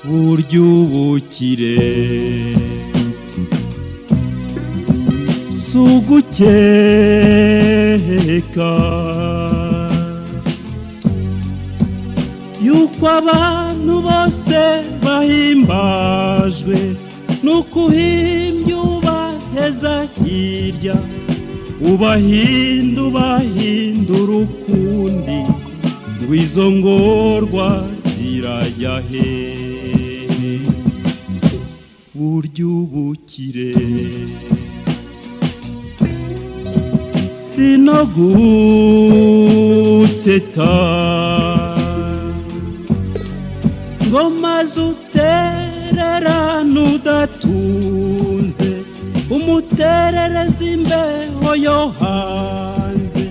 burya ubukire si ugukeka yuko abantu bose bahimbajwe n'ukuhimbya ubaheza hirya ubahindura ukundi ngo izo ngorwa zirajya hehe burya ubukire sino guteta ngo maze utererane udatunze umuterereza imbeho yo hanze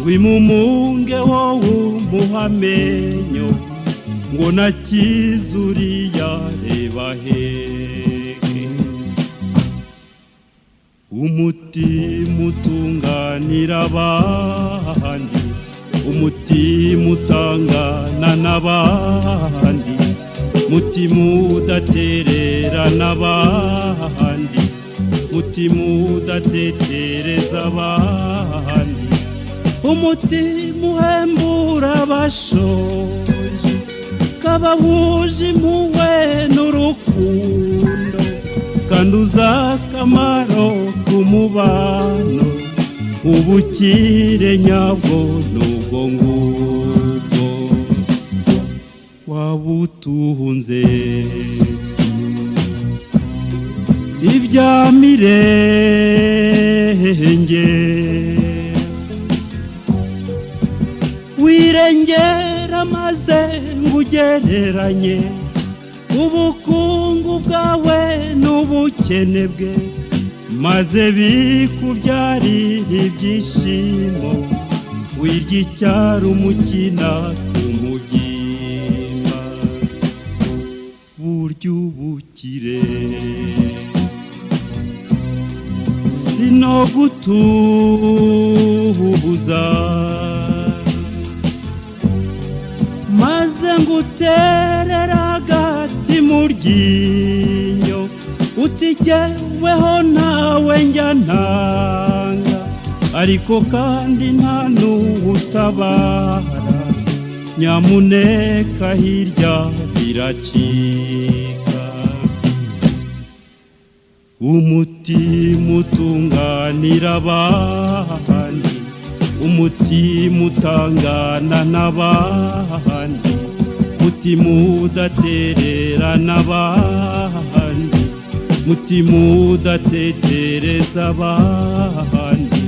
wimumunge wowe umuhamenyo ngo nakizuriya reba hehe umutima utunganira abandi umutima utangana n'abandi umutima udatererana abandi umutima udatetereza abandi umutima uhembura abashonje kabahuje impuhwe n'urukundo kandi uzi akamaro k'umubano ubukire nyabwo n'ubwo ngubwo waba utunze ibya mirenge wirengera maze ngugereranye ubukungu bwawe n'ubukene bwe maze bikubyarira ibyishimo wirya icyaro umukina kumugimba burya ubukire sino gutubuza maze nguterera agati mu ryinyo uti jyeweho nawe njya ntanga ariko kandi nta n'uwutabara nyamuneka hirya biracika umutima utunganira abandi umutima utangana n'abandi umutima udatererana abandi umutima udatetereza abandi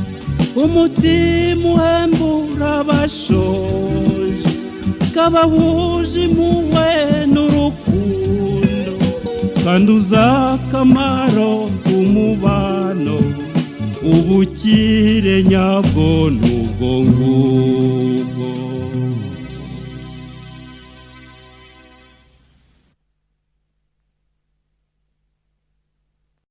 umutima uhembura abashonje kabahuje impuhwe n'urukundo kandi uzi akamaro k'umubano ubukire nyabwo n'ubwo ngubwo